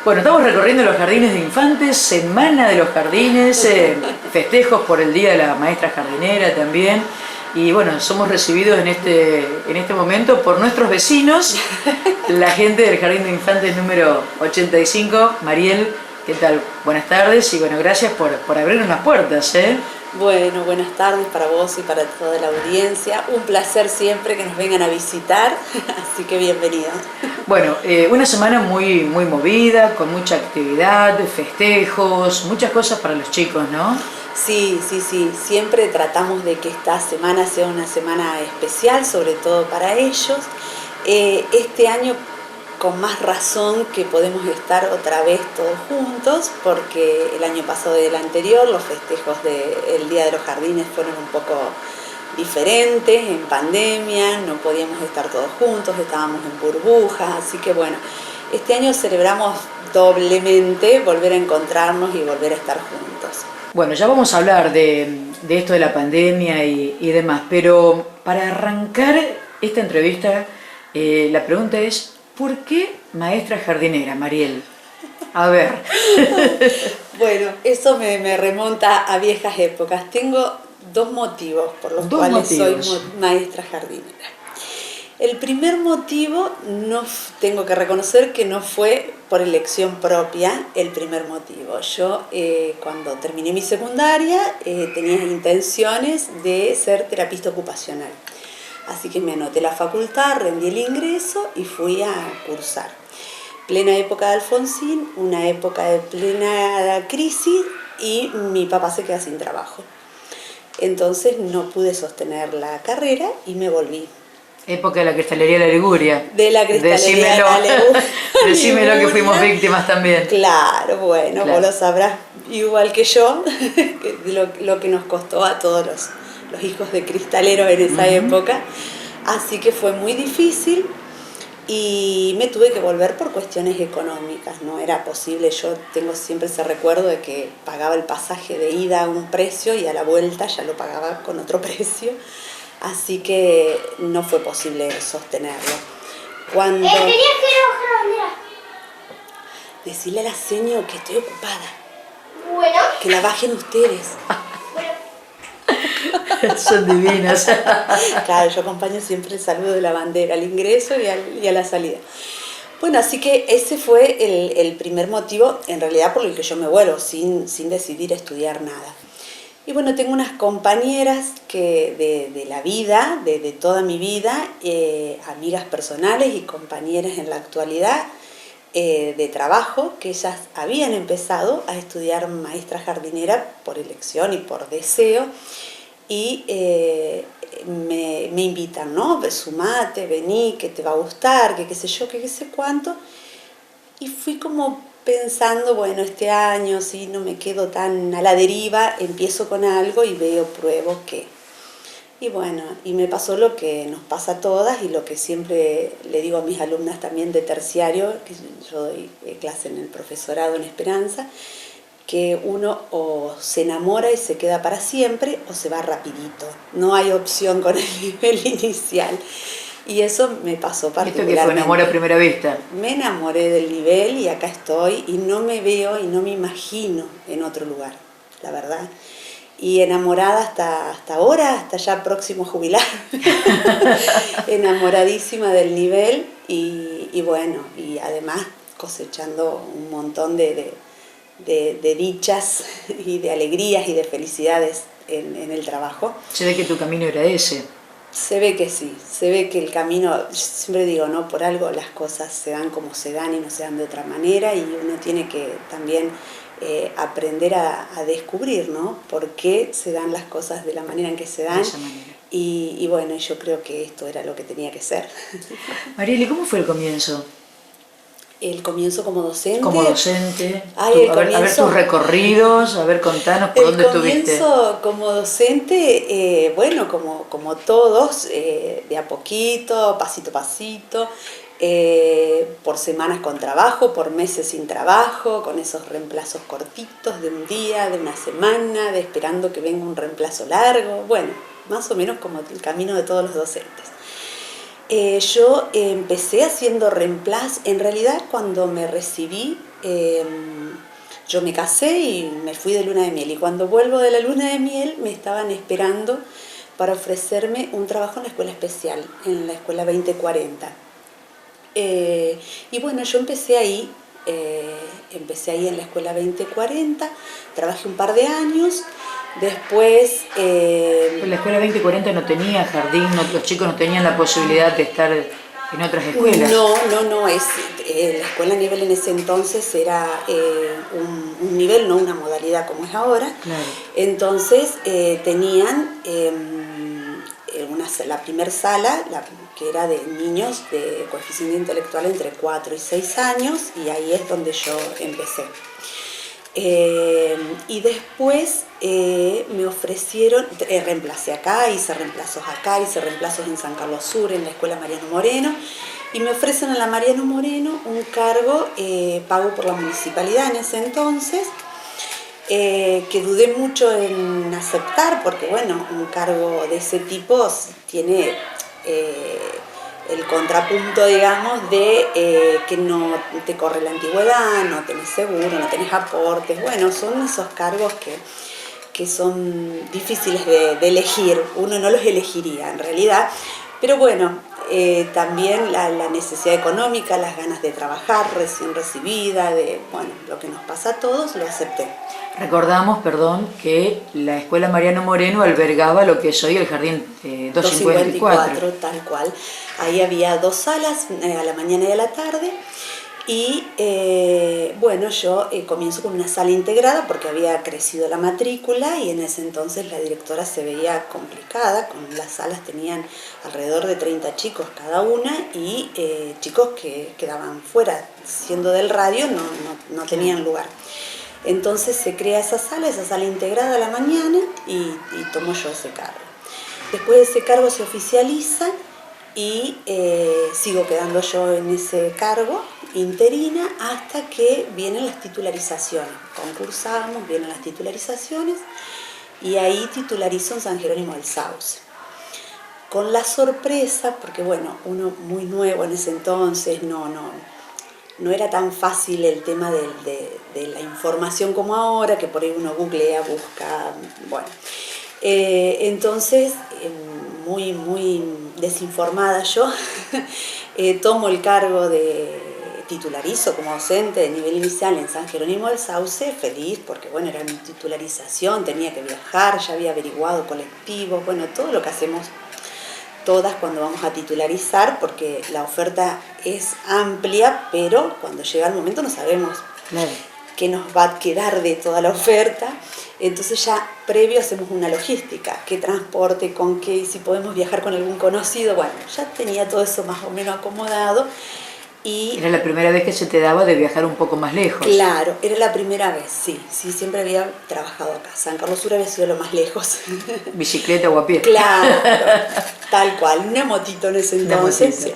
Bueno, estamos recorriendo los jardines de infantes, Semana de los Jardines, festejos por el Día de la Maestra Jardinera también. Y bueno, somos recibidos en este momento por nuestros vecinos, la gente del Jardín de Infantes número 85. Mariel, ¿qué tal? Buenas tardes y bueno, gracias por abrirnos las puertas, ¿eh? Bueno, buenas tardes para vos y para toda la audiencia. Un placer siempre que nos vengan a visitar, así que bienvenidos. Bueno, una semana muy movida, con mucha actividad, festejos, muchas cosas para los chicos, ¿no? Sí, siempre tratamos de que esta semana sea una semana especial, sobre todo para ellos. Este año con más razón que podemos estar otra vez todos juntos, porque el año pasado y el anterior los festejos del Día de los Jardines fueron un poco diferentes, en pandemia, no podíamos estar todos juntos, estábamos en burbujas, así que bueno, este año celebramos doblemente volver a encontrarnos y volver a estar juntos. Bueno, ya vamos a hablar de esto de la pandemia y demás, pero para arrancar esta entrevista, la pregunta es, ¿por qué maestra jardinera, Mariel? A ver. Bueno, eso me remonta a viejas épocas. Tengo dos motivos por los cuales soy maestra jardinera. El primer motivo, tengo que reconocer que no fue por elección propia el primer motivo. Yo cuando terminé mi secundaria tenía intenciones de ser terapista ocupacional. Así que me anoté la facultad, rendí el ingreso y fui a cursar. Plena época de Alfonsín, una época de plena crisis y mi papá se queda sin trabajo. Entonces no pude sostener la carrera y me volví. Época de la cristalería de la Liguria. De la cristalería de la Liguria. Decímelo que fuimos víctimas también. Claro, bueno, claro. Vos lo sabrás igual que yo, lo que nos costó a todos los hijos de cristaleros en esa época. Así que fue muy difícil y me tuve que volver por cuestiones económicas. No era posible, yo tengo siempre ese recuerdo de que pagaba el pasaje de ida a un precio y a la vuelta ya lo pagaba con otro precio. Así que no fue posible sostenerlo. Cuando... Tenías que ir a bajar la bandera. Decirle a la señora que estoy ocupada. Bueno. Que la bajen ustedes. Son divinas. Claro, yo acompaño siempre el saludo de la bandera, al ingreso y a la salida. Bueno, así que ese fue el primer motivo, en realidad por el que yo me vuelvo, sin decidir estudiar nada. Y bueno, tengo unas compañeras que de la vida, de toda mi vida, amigas personales y compañeras en la actualidad de trabajo, que ellas habían empezado a estudiar maestra jardinera por elección y por deseo, y me invitan, ¿no? Sumate, vení, que te va a gustar, que qué sé yo, que qué sé cuánto. Y fui como pensando, bueno, este año sí no me quedo tan a la deriva, empiezo con algo y veo, pruebo qué. Y bueno, y me pasó lo que nos pasa a todas y lo que siempre le digo a mis alumnas también de terciario, que yo doy clase en el profesorado en Esperanza, que uno o se enamora y se queda para siempre o se va rapidito. No hay opción con el nivel inicial. Y eso me pasó particularmente. ¿Esto que fue amor a primera vista? Me enamoré del nivel y acá estoy y no me veo y no me imagino en otro lugar, la verdad. Y enamorada hasta ahora, hasta ya próximo a jubilar. Enamoradísima del nivel y bueno, y además cosechando un montón de dichas y de alegrías y de felicidades en el trabajo. Se ve que tu camino era ese. Se ve que sí, se ve que el camino, siempre digo, ¿no? Por algo las cosas se dan como se dan y no se dan de otra manera y uno tiene que también aprender a descubrir, ¿no? Por qué se dan las cosas de la manera en que se dan. Y bueno, yo creo que esto era lo que tenía que ser. Mariel, ¿y cómo fue el comienzo? El comienzo como docente. Como docente. Ay, a ver tus recorridos, a ver, contanos por dónde estuviste. El comienzo como docente, bueno, como todos, de a poquito, pasito a pasito, por semanas con trabajo, por meses sin trabajo, con esos reemplazos cortitos de un día, de una semana, de esperando que venga un reemplazo largo, bueno, más o menos como el camino de todos los docentes. Yo empecé haciendo reemplazo, en realidad cuando me recibí yo me casé y me fui de luna de miel. Y cuando vuelvo de la luna de miel me estaban esperando para ofrecerme un trabajo en la escuela especial, en la escuela 2040. Y bueno, yo empecé ahí en la escuela 2040, trabajé un par de años, después... La escuela 2040 no tenía jardín, los chicos no tenían la posibilidad de estar en otras escuelas. No, la escuela a nivel en ese entonces era un nivel, no una modalidad como es ahora. Claro. Entonces tenían la primera sala, que era de niños de coeficiente intelectual entre 4 y 6 años, y ahí es donde yo empecé. Y después me ofrecieron, reemplacé acá, hice reemplazos en San Carlos Sur, en la escuela Mariano Moreno, y me ofrecen a la Mariano Moreno un cargo pago por la municipalidad en ese entonces, que dudé mucho en aceptar, porque bueno, un cargo de ese tipo tiene el contrapunto, digamos, de que no te corre la antigüedad, no tenés seguro, no tenés aportes. Bueno, son esos cargos que son difíciles de elegir, uno no los elegiría en realidad, pero bueno, también la necesidad económica, las ganas de trabajar, recién recibida, bueno, lo que nos pasa a todos, lo acepté. Recordamos, que la escuela Mariano Moreno albergaba lo que es hoy el jardín 254. Tal cual. Ahí había 2 salas, a la mañana y a la tarde. Y bueno, yo comienzo con una sala integrada porque había crecido la matrícula y en ese entonces la directora se veía complicada, con las salas tenían alrededor de 30 chicos cada una y chicos que quedaban fuera, siendo del radio no tenían lugar. Entonces se crea esa sala integrada a la mañana y tomo yo ese cargo. Después de ese cargo se oficializa y sigo quedando yo en ese cargo interina hasta que vienen las titularizaciones. Concursamos, vienen las titularizaciones y ahí titularizo en San Jerónimo del Sauce. Con la sorpresa, porque bueno, uno muy nuevo en ese entonces, no era tan fácil el tema de la información como ahora, que por ahí uno googlea, busca, bueno. Entonces, muy desinformada yo, tomo el cargo titularizo como docente de nivel inicial en San Jerónimo del Sauce, feliz porque bueno, era mi titularización, tenía que viajar, ya había averiguado colectivos, bueno, todo lo que hacemos todas cuando vamos a titularizar, porque la oferta es amplia, pero cuando llega el momento no sabemos qué nos va a quedar de toda la oferta. Entonces ya previo hacemos una logística, qué transporte, con qué, si podemos viajar con algún conocido. Bueno, ya tenía todo eso más o menos acomodado. Y ¿era la primera vez que se te daba de viajar un poco más lejos? Claro, era la primera vez, sí, siempre había trabajado acá. San Carlos Sur había sido lo más lejos. ¿Bicicleta o a pie? Claro, tal cual, una motito en ese entonces. Sí.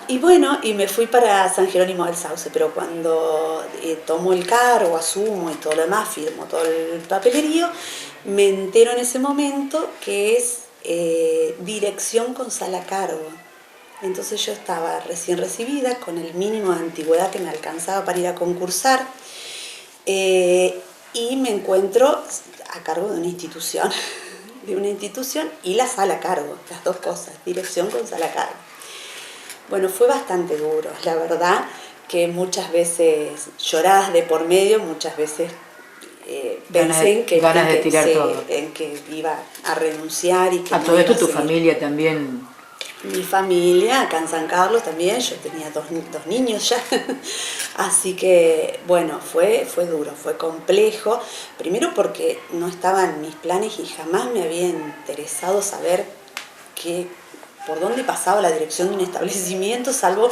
Y bueno, y me fui para San Jerónimo del Sauce, pero cuando tomo el cargo, asumo y todo lo demás, firmo todo el papelerío, me entero en ese momento que es dirección con sala a cargo. Entonces yo estaba recién recibida, con el mínimo de antigüedad que me alcanzaba para ir a concursar, y me encuentro a cargo de una institución, y la sala a cargo, las dos cosas, dirección con sala a cargo. Bueno, fue bastante duro, la verdad, que muchas veces lloradas de por medio, muchas veces pensé en que iba a renunciar. Y que a todo esto tu familia también. Mi familia, acá en San Carlos también, yo tenía dos niños ya, así que bueno, fue duro, fue complejo, primero porque no estaban mis planes y jamás me había interesado saber por dónde pasaba la dirección de un establecimiento, salvo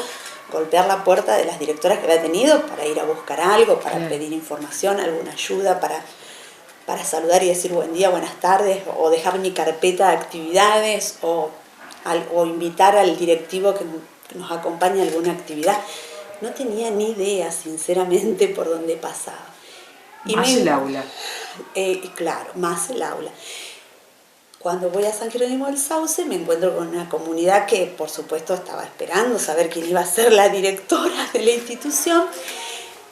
golpear la puerta de las directoras que había tenido para ir a buscar algo, para pedir información, alguna ayuda, para saludar y decir buen día, buenas tardes, o dejar mi carpeta de actividades, o invitar al directivo que nos acompañe a alguna actividad. No tenía ni idea, sinceramente, por dónde pasaba. Más el aula. Claro, más el aula. Cuando voy a San Jerónimo del Sauce me encuentro con una comunidad que por supuesto estaba esperando saber quién iba a ser la directora de la institución,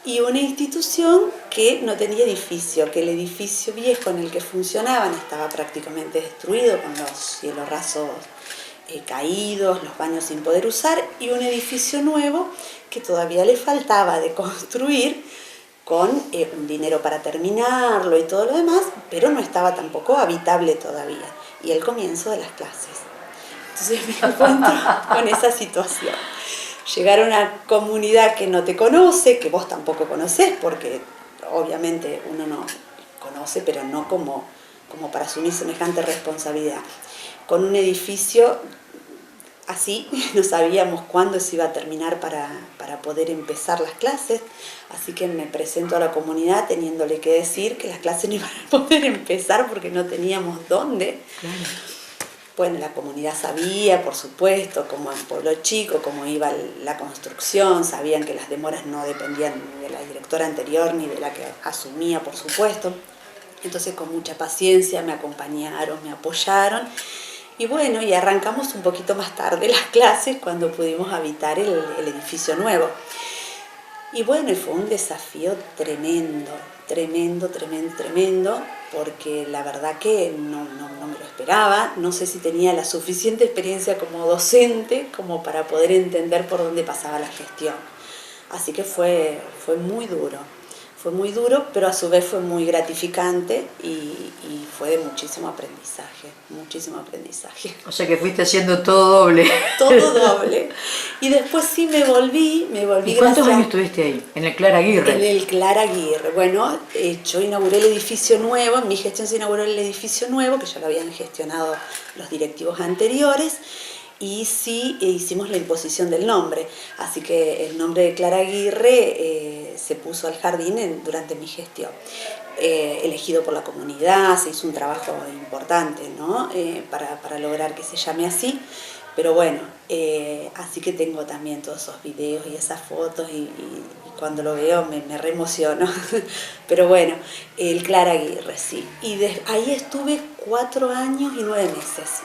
y una institución que no tenía edificio, que el edificio viejo en el que funcionaban estaba prácticamente destruido, con los cielos rasos caídos, los baños sin poder usar, y un edificio nuevo que todavía le faltaba de construir, con un dinero para terminarlo y todo lo demás, pero no estaba tampoco habitable todavía, y el comienzo de las clases. Entonces me encuentro con esa situación. Llegar a una comunidad que no te conoce, que vos tampoco conocés, porque obviamente uno no conoce, pero no como para asumir semejante responsabilidad. Con un edificio así, no sabíamos cuándo se iba a terminar para poder empezar las clases, así que me presento a la comunidad teniéndole que decir que las clases no iban a poder empezar porque no teníamos dónde. Claro. Bueno, la comunidad sabía, por supuesto, como en pueblo chico, cómo iba la construcción, sabían que las demoras no dependían ni de la directora anterior ni de la que asumía, por supuesto. Entonces, con mucha paciencia me acompañaron, me apoyaron. Y bueno, y arrancamos un poquito más tarde las clases cuando pudimos habitar el edificio nuevo. Y bueno, y fue un desafío tremendo, porque la verdad que no me lo esperaba. No sé si tenía la suficiente experiencia como docente como para poder entender por dónde pasaba la gestión. Así que fue muy duro. Fue muy duro, pero a su vez fue muy gratificante y fue de muchísimo aprendizaje. O sea que fuiste haciendo todo doble. Todo doble. Y después sí me volví. ¿Y cuántos años estuviste ahí? En el Clara Aguirre. En el Clara Aguirre. Bueno, yo inauguré el edificio nuevo, en mi gestión se inauguró el edificio nuevo, que ya lo habían gestionado los directivos anteriores, y sí hicimos la imposición del nombre. Así que el nombre de Clara Aguirre se puso al jardín durante mi gestión. Elegido por la comunidad, se hizo un trabajo importante, ¿no? Para lograr que se llame así. Pero bueno, así que tengo también todos esos videos y esas fotos y cuando lo veo me reemociono. Pero bueno, el Clara Aguirre, sí. Y ahí estuve 4 años y 9 meses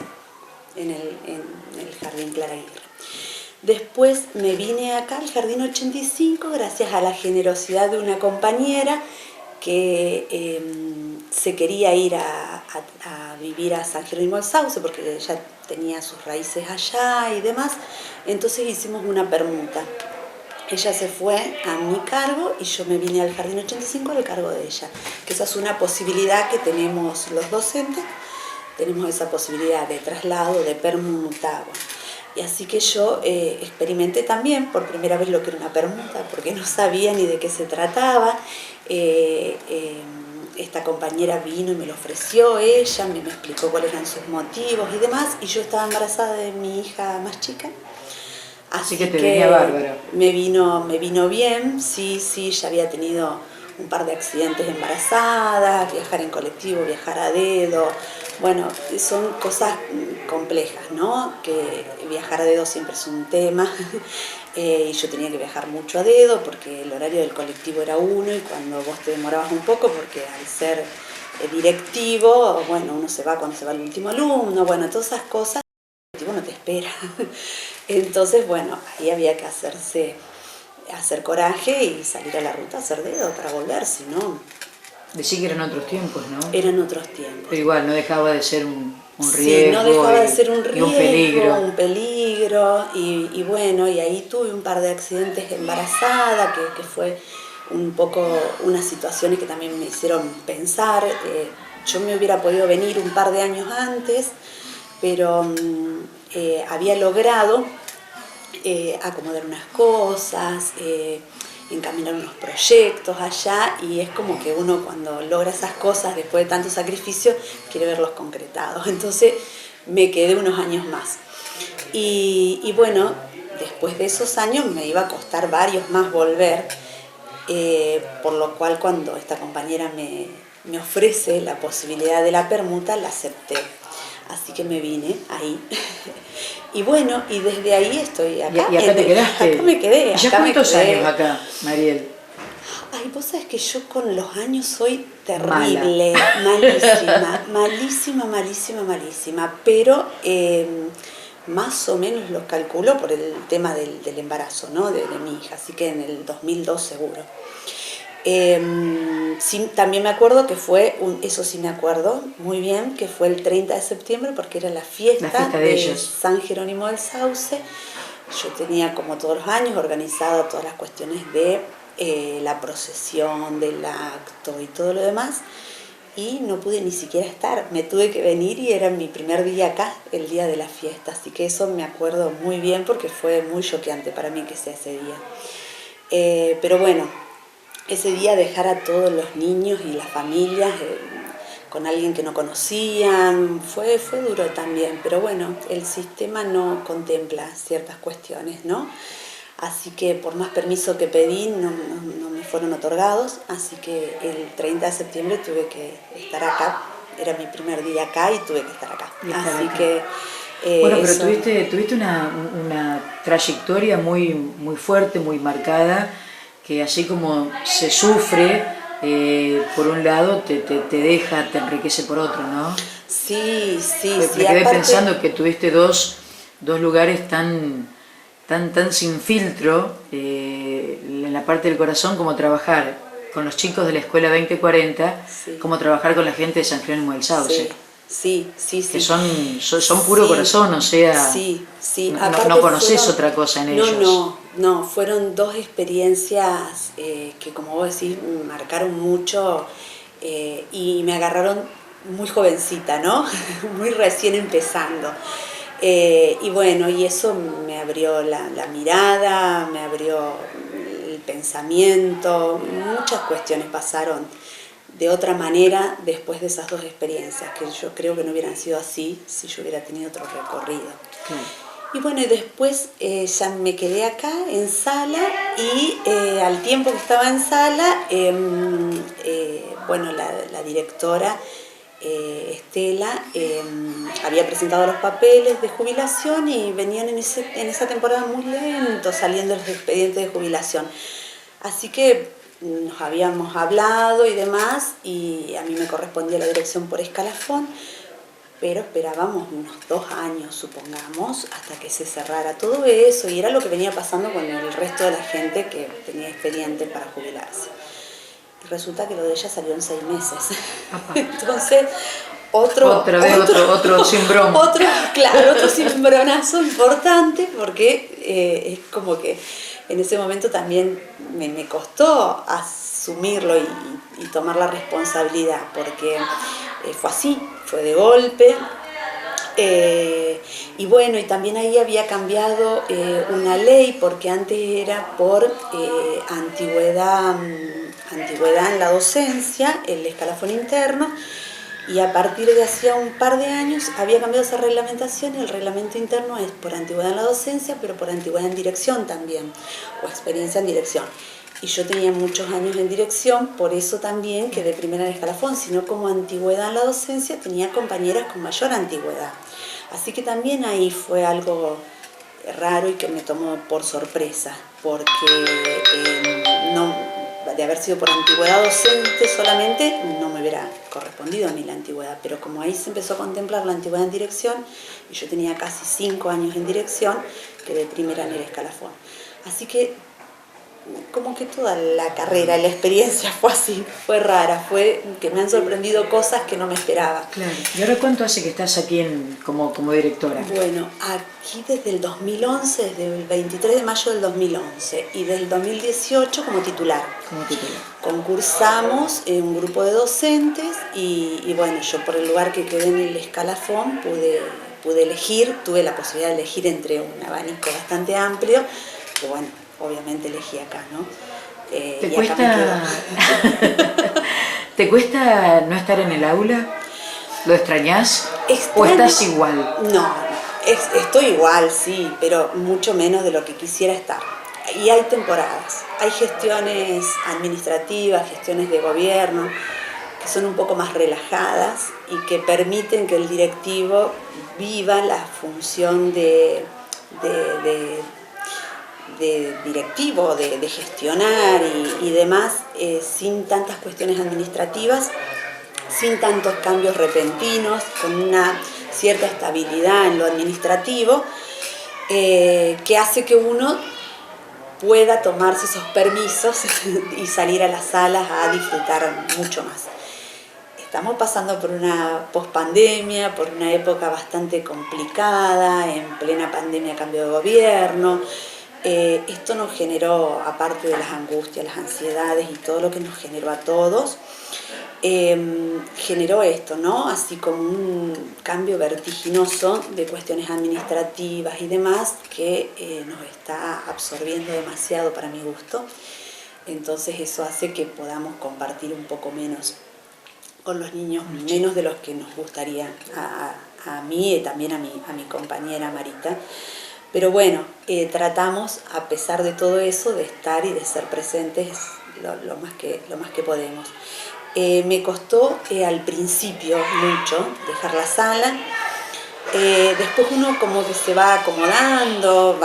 en el Jardín Clara Aguirre. Después me vine acá al Jardín 85 gracias a la generosidad de una compañera que se quería ir a vivir a San Jerónimo del Sauce porque ella tenía sus raíces allá y demás. Entonces hicimos una permuta. Ella se fue a mi cargo y yo me vine al Jardín 85 al cargo de ella. Que esa es una posibilidad que tenemos los docentes. Tenemos esa posibilidad de traslado, de permuta. Bueno. Y así que yo experimenté también por primera vez lo que era una permuta, porque no sabía ni de qué se trataba. Esta compañera vino y me lo ofreció ella, me explicó cuáles eran sus motivos y demás, y yo estaba embarazada de mi hija más chica. Así que te venía bárbaro. Me vino bien, sí, ya había tenido un par de accidentes embarazadas, viajar en colectivo, viajar a dedo. Bueno, son cosas complejas, ¿no? Que viajar a dedo siempre es un tema. Y yo tenía que viajar mucho a dedo porque el horario del colectivo era 1 y cuando vos te demorabas un poco, porque al ser directivo, bueno, uno se va cuando se va el último alumno, bueno, todas esas cosas, el colectivo no te espera. Entonces, bueno, ahí había que hacer coraje y salir a la ruta a hacer dedo para volver, si no... Decía que eran otros tiempos, ¿no? Eran otros tiempos. Pero igual no dejaba de ser un riesgo. Sí, no dejaba de ser un riesgo, un peligro. Y bueno, y ahí tuve un par de accidentes embarazada, que fue un poco unas situaciones que también me hicieron pensar. Yo me hubiera podido venir un par de años antes, pero había logrado acomodar unas cosas, encaminar unos proyectos allá, y es como que uno cuando logra esas cosas después de tanto sacrificio quiere verlos concretados. Entonces me quedé unos años más y bueno, después de esos años me iba a costar varios más volver, por lo cual cuando esta compañera me ofrece la posibilidad de la permuta la acepté. Así que me vine ahí. Y bueno, y desde ahí estoy acá. ¿Y acá te quedaste? Acá me quedé. ¿Ya cuántos años acá, Mariel? Ay, vos sabés que yo con los años soy terrible, malísima, malísima, malísima, malísima, pero más o menos lo calculo por el tema del embarazo, ¿no? De mi hija, así que en el 2002 seguro. Sí, también me acuerdo que fue, eso sí me acuerdo muy bien, que fue el 30 de septiembre porque era la fiesta de de ellos. San Jerónimo del Sauce. Yo tenía, como todos los años, organizado todas las cuestiones de la procesión, del acto y todo lo demás, y no pude ni siquiera estar, me tuve que venir y era mi primer día acá, el día de la fiesta, así que eso me acuerdo muy bien porque fue muy choqueante para mí que sea ese día. Pero bueno, ese día dejar a todos los niños y las familias con alguien que no conocían, fue duro también, pero bueno, el sistema no contempla ciertas cuestiones, ¿no? Así que por más permiso que pedí, no me fueron otorgados, así que el 30 de septiembre tuve que estar acá, era mi primer día acá y tuve que estar acá. Así que... bueno, pero tuviste una trayectoria muy, muy fuerte, muy marcada, que así como se sufre, por un lado te deja, te enriquece por otro, ¿no? Sí. Me quedé pensando que tuviste dos lugares tan sin filtro, en la parte del corazón, como trabajar con los chicos de la Escuela 2040, sí, como trabajar con la gente de San Jerónimo del Sauce. Sí. Que son puro corazón, o sea, sí. No conoces otra cosa en ellos. No, fueron dos experiencias que, como vos decís, marcaron mucho y me agarraron muy jovencita, ¿no? Muy recién empezando. Y bueno, y eso me abrió la mirada, me abrió el pensamiento, muchas cuestiones pasaron de otra manera después de esas dos experiencias, que yo creo que no hubieran sido así si yo hubiera tenido otro recorrido. Y bueno, y después ya me quedé acá en Sala y al tiempo que estaba en Sala, bueno, la directora Estela había presentado los papeles de jubilación y venían en esa temporada muy lento saliendo los expedientes de jubilación. Así que nos habíamos hablado y demás, y a mí me correspondía la dirección por escalafón, pero esperábamos unos 2 años, supongamos, hasta que se cerrara todo eso, y era lo que venía pasando con el resto de la gente que tenía expediente para jubilarse. Y resulta que lo de ella salió en 6 meses. Entonces, otro cimbrón. Otro cimbronazo importante, porque es como que en ese momento también me costó asumirlo y tomar la responsabilidad, porque fue así, fue de golpe. Y bueno, y también ahí había cambiado una ley, porque antes era por antigüedad en la docencia, el escalafón interno, y a partir de hacía un par de años había cambiado esa reglamentación, y el reglamento interno es por antigüedad en la docencia, pero por antigüedad en dirección también, o experiencia en dirección. Y yo tenía muchos años en dirección, por eso también quedé primera en el escalafón, sino como antigüedad en la docencia tenía compañeras con mayor antigüedad. Así que también ahí fue algo raro y que me tomó por sorpresa, porque de haber sido por antigüedad docente solamente, no me hubiera correspondido a mí la antigüedad, pero como ahí se empezó a contemplar la antigüedad en dirección, y yo tenía casi 5 años en dirección, quedé primera en el escalafón. Así que como que toda la carrera, la experiencia fue así, fue rara, fue que me han sorprendido cosas que no me esperaba. Claro. ¿Y ahora cuánto hace que estás aquí como directora? Bueno, aquí desde el 2011, desde el 23 de mayo del 2011, y del 2018 como titular. Concursamos en un grupo de docentes y bueno, yo por el lugar que quedé en el escalafón pude elegir, tuve la posibilidad de elegir entre un abanico bastante amplio, pero bueno, obviamente elegí acá, ¿no? ¿Te cuesta no estar en el aula? ¿Lo extrañás? ¿O estás igual? No, estoy igual, sí, pero mucho menos de lo que quisiera estar. Y hay temporadas, hay gestiones administrativas, gestiones de gobierno, que son un poco más relajadas y que permiten que el directivo viva la función de de directivo, de gestionar y demás, sin tantas cuestiones administrativas, sin tantos cambios repentinos, con una cierta estabilidad en lo administrativo, que hace que uno pueda tomarse esos permisos y salir a las salas a disfrutar mucho más. Estamos pasando por una pospandemia, por una época bastante complicada, en plena pandemia, cambio de gobierno. Esto nos generó, aparte de las angustias, las ansiedades y todo lo que nos generó a todos, generó esto, ¿no? Así como un cambio vertiginoso de cuestiones administrativas y demás que nos está absorbiendo demasiado para mi gusto. Entonces eso hace que podamos compartir un poco menos con los niños, menos de los que nos gustaría a mí y también a mi compañera Marita. Pero bueno, tratamos, a pesar de todo eso, de estar y de ser presentes lo más que podemos. Me costó al principio mucho dejar la sala. Después uno como que se va acomodando,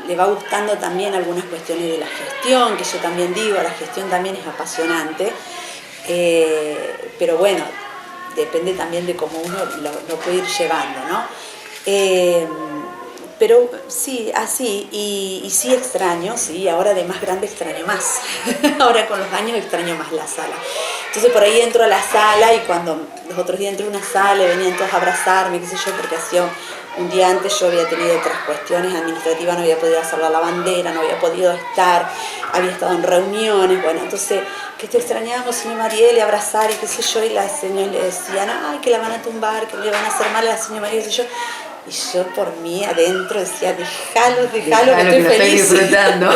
le va gustando también algunas cuestiones de la gestión, que yo también digo, la gestión también es apasionante. Pero bueno, depende también de cómo uno lo puede ir llevando, ¿no? Pero sí, así, y sí extraño, sí, ahora de más grande extraño más. Ahora con los años extraño más la sala. Entonces por ahí entro a la sala y cuando los otros días entré a una sala y venían todos a abrazarme, qué sé yo, porque hacía un día antes yo había tenido otras cuestiones administrativas, no había podido hacer la lavandera, no había podido estar, había estado en reuniones, bueno, entonces, que te extrañábamos, señor Mariel, y abrazar y qué sé yo, y la señora le decían, ay, que la van a tumbar, que le van a hacer mal a la señora Mariel, qué sé yo. Y yo por mí adentro decía, déjalo, que estoy feliz. Estoy disfrutando.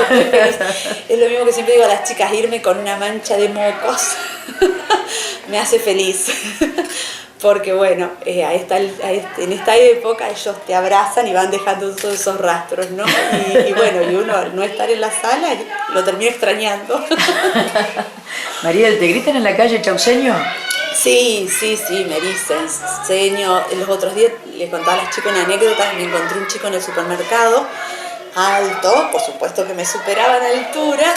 Es lo mismo que siempre digo a las chicas, irme con una mancha de mocos me hace feliz. Porque bueno, en esta época ellos te abrazan y van dejando todos esos rastros, ¿no? Y bueno, y uno al no estar en la sala lo termina extrañando. Mariel, ¿te gritan en la calle chauseño? Sí, me dicen, señor. Los otros días les contaba a las chicas una anécdota, me encontré un chico en el supermercado, alto, por supuesto que me superaba en altura,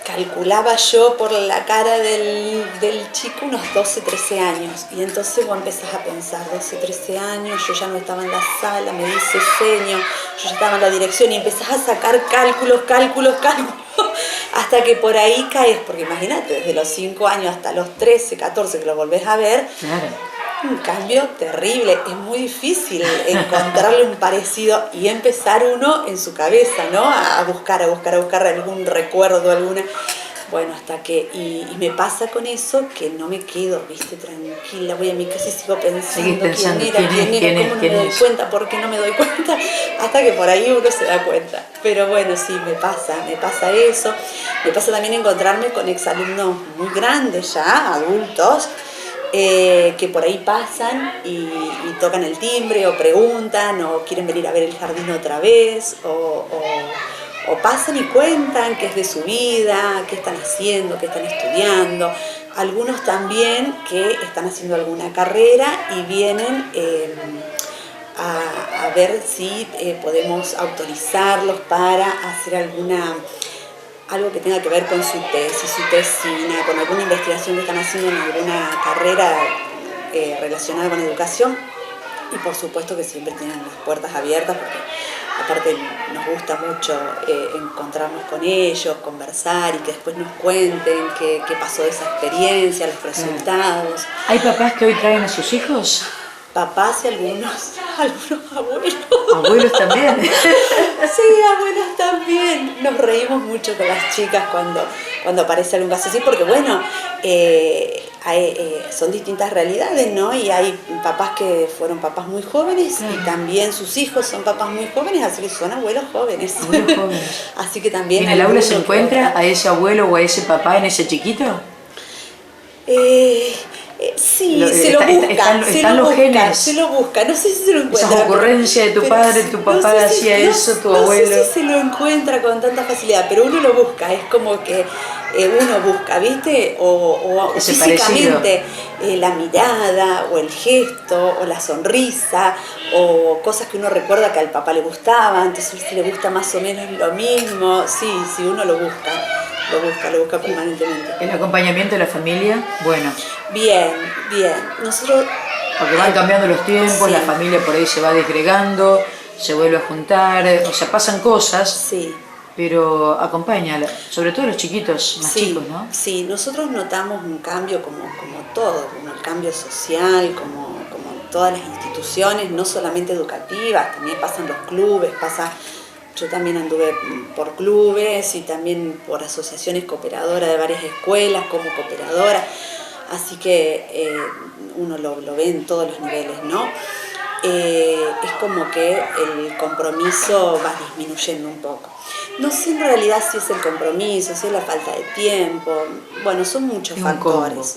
calculaba yo por la cara del chico unos 12, 13 años. Y entonces vos empezás a pensar, 12, 13 años, yo ya no estaba en la sala, me dice señor, yo ya estaba en la dirección y empezás a sacar cálculos, hasta que por ahí caes, porque imagínate, desde los 5 años hasta los 13, 14 que lo volvés a ver, claro. Un cambio terrible, es muy difícil encontrarle un parecido y empezar uno en su cabeza, ¿no? A buscar algún recuerdo, alguna... Bueno, hasta que... Y me pasa con eso que no me quedo, ¿viste? Tranquila, voy a mi casa y sigo pensando quién era, cómo no me doy cuenta, por qué no me doy cuenta, hasta que por ahí uno se da cuenta. Pero bueno, sí, me pasa eso. Me pasa también encontrarme con exalumnos muy grandes ya, adultos, que por ahí pasan y tocan el timbre o preguntan o quieren venir a ver el jardín otra vez o pasan y cuentan qué es de su vida, qué están haciendo, qué están estudiando. Algunos también que están haciendo alguna carrera y vienen a ver si podemos autorizarlos para hacer algo que tenga que ver con su tesis, su tesina, con alguna investigación que están haciendo en alguna carrera relacionada con educación. Y por supuesto que siempre tienen las puertas abiertas porque aparte nos gusta mucho encontrarnos con ellos, conversar y que después nos cuenten qué pasó de esa experiencia, los resultados. ¿Hay papás que hoy traen a sus hijos? Papás y algunos abuelos. ¿Abuelos también? Sí, abuelos también. Nos reímos mucho con las chicas cuando aparece algún caso así, porque bueno, son distintas realidades, ¿no? Y hay papás que fueron papás muy jóvenes y también sus hijos son papás muy jóvenes, así que son abuelos jóvenes. Abuelos jóvenes. Así que también... ¿En el aula se encuentra a ese abuelo o a ese papá en ese chiquito? Sí, se lo busca, no sé si se lo encuentra. Esa ocurrencia de tu padre, tu papá hacía eso, tu abuelo. No sé si se lo encuentra con tanta facilidad, pero uno lo busca, es como que uno busca, ¿viste? O Ese físicamente la mirada, o el gesto, o la sonrisa, o cosas que uno recuerda que al papá le gustaba, entonces si le gusta más o menos lo mismo. Sí, uno lo busca permanentemente. ¿El acompañamiento de la familia? Bueno. Bien. Nosotros... Porque van cambiando los tiempos, sí. La familia por ahí se va desgregando, se vuelve a juntar, o sea, pasan cosas, Sí. pero acompaña, sobre todo los chiquitos, más Sí, chicos, ¿no? sí, nosotros notamos un cambio como todo, como el cambio social, como todas las instituciones, no solamente educativas, también pasan los clubes, yo también anduve por clubes y también por asociaciones cooperadoras de varias escuelas como cooperadora, así que uno lo ve en todos los niveles, ¿no? Es como que el compromiso va disminuyendo un poco. No sé en realidad si es el compromiso, si es la falta de tiempo, bueno, son muchos factores,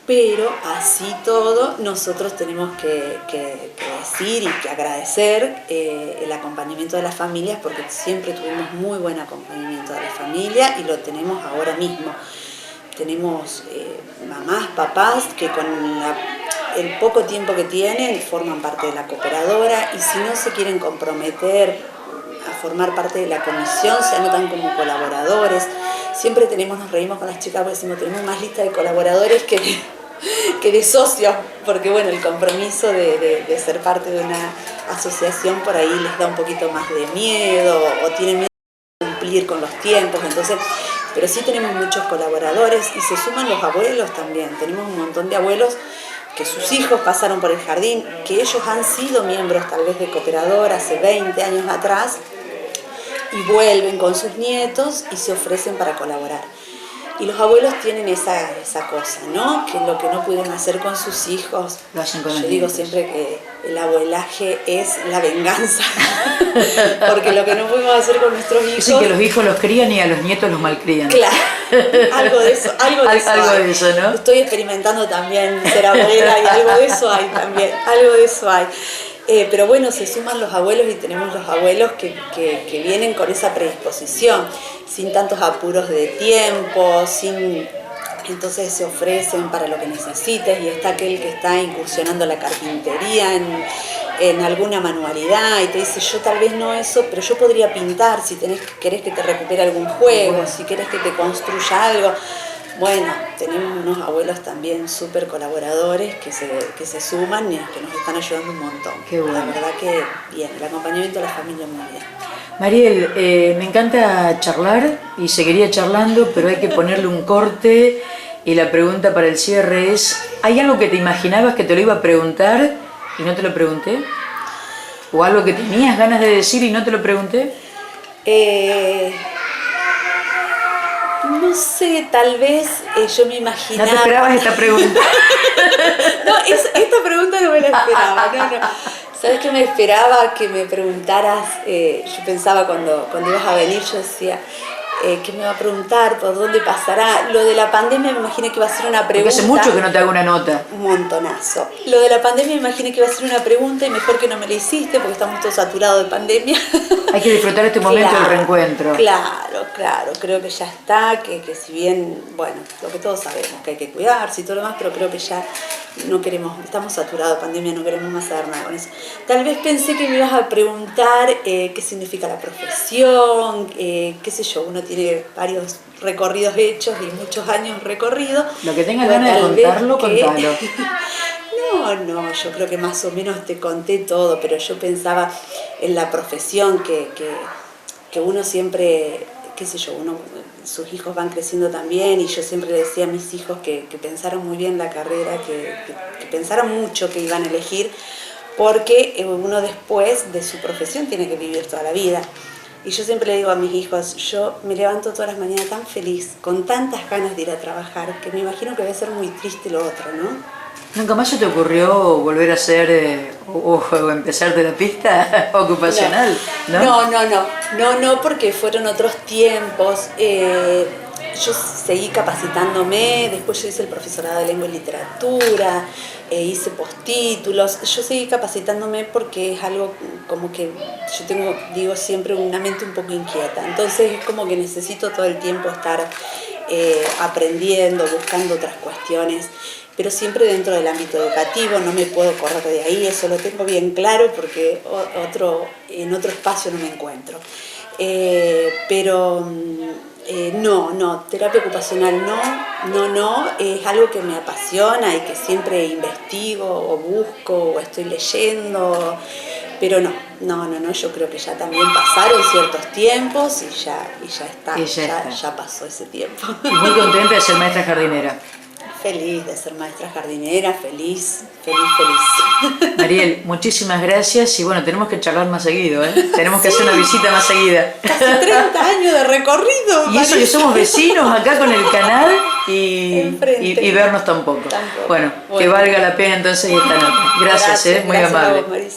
pero así todo nosotros tenemos que decir y que agradecer el acompañamiento de las familias, porque siempre tuvimos muy buen acompañamiento de la familia y lo tenemos ahora mismo. Tenemos mamás, papás que con el poco tiempo que tienen forman parte de la cooperadora, y si no se quieren comprometer a formar parte de la comisión, se anotan como colaboradores. Siempre nos reímos con las chicas porque decimos, tenemos más lista de colaboradores que de socios, porque bueno, el compromiso de ser parte de una asociación por ahí les da un poquito más de miedo, o tienen miedo de cumplir con los tiempos, entonces... Pero sí tenemos muchos colaboradores y se suman los abuelos también. Tenemos un montón de abuelos que sus hijos pasaron por el jardín, que ellos han sido miembros tal vez de cooperadora hace 20 años atrás y vuelven con sus nietos y se ofrecen para colaborar. Y los abuelos tienen esa cosa, ¿no? Que lo que no pudieron hacer con sus hijos, lo hacen con los yo digo nietos. siempre que el abuelaje es la venganza, porque lo que no pudimos hacer con nuestros hijos... Dicen que los hijos los crían y a los nietos los malcrían. Claro, algo de eso algo de eso, ¿no? Estoy experimentando también ser abuela y algo de eso hay también, algo de eso hay. Pero bueno, se suman los abuelos y tenemos los abuelos que vienen con esa predisposición, sin tantos apuros de tiempo, entonces se ofrecen para lo que necesites, y está aquel que está incursionando la carpintería en alguna manualidad y te dice, yo tal vez no eso, pero yo podría pintar si querés que te recupere algún juego, si querés que te construya algo. Bueno, tenemos unos abuelos también súper colaboradores que se suman y que nos están ayudando un montón. Qué bueno. La verdad que bien, el acompañamiento de la familia muy bien. Mariel, me encanta charlar y seguiría charlando, pero hay que ponerle un corte, y la pregunta para el cierre es, ¿hay algo que te imaginabas que te lo iba a preguntar y no te lo pregunté? ¿O algo que tenías ganas de decir y no te lo pregunté? No sé, tal vez yo me imaginaba... ¿No te esperabas esta pregunta? No, esta pregunta no me la esperaba, no. ¿Sabes qué me esperaba? Que me preguntaras, yo pensaba cuando ibas a venir, yo decía, ¿qué me va a preguntar? ¿Por dónde pasará? Lo de la pandemia me imaginé que iba a ser una pregunta. Porque hace mucho que no te hago una nota. Un montonazo. Lo de la pandemia me imaginé que iba a ser una pregunta y mejor que no me la hiciste porque estamos todos saturados de pandemia. Hay que disfrutar este momento del reencuentro. Claro, creo que ya está, que si bien, bueno, lo que todos sabemos, que hay que cuidarse y todo lo demás, pero creo que ya no queremos, estamos saturados de pandemia, no queremos más saber nada con eso. Tal vez pensé que me ibas a preguntar qué significa la profesión, qué sé yo, uno tiene varios recorridos hechos y muchos años recorridos. Lo que tengas ganas de contarlo, contalo. No, yo creo que más o menos te conté todo, pero yo pensaba en la profesión que uno siempre, qué sé yo, sus hijos van creciendo también, y yo siempre le decía a mis hijos que pensaran muy bien la carrera, que pensaran mucho que iban a elegir, porque uno después de su profesión tiene que vivir toda la vida. Y yo siempre le digo a mis hijos, yo me levanto todas las mañanas tan feliz, con tantas ganas de ir a trabajar, que me imagino que va a ser muy triste lo otro, ¿no? ¿Nunca más se te ocurrió volver a hacer o empezar terapista ocupacional? No, porque fueron otros tiempos. yo seguí capacitándome, después yo hice el profesorado de lengua y literatura, hice postítulos, yo seguí capacitándome porque es algo como que yo tengo, digo siempre, una mente un poco inquieta, entonces es como que necesito todo el tiempo estar aprendiendo, buscando otras cuestiones, pero siempre dentro del ámbito educativo, no me puedo correr de ahí, eso lo tengo bien claro porque en otro espacio no me encuentro. No, terapia ocupacional no, es algo que me apasiona y que siempre investigo o busco o estoy leyendo, pero no, yo creo que ya también pasaron ciertos tiempos y ya pasó ese tiempo. Y muy contenta de ser maestra jardinera. Feliz de ser maestra jardinera, feliz. Mariel, muchísimas gracias y bueno, tenemos que charlar más seguido, ¿eh? Tenemos que hacer una visita más seguida. Casi 30 años de recorrido. Y eso que somos vecinos acá con el canal y vernos tampoco. Bueno, que valga la pena entonces esta nota. Gracias, muy gracias amable. a vos, Marisa.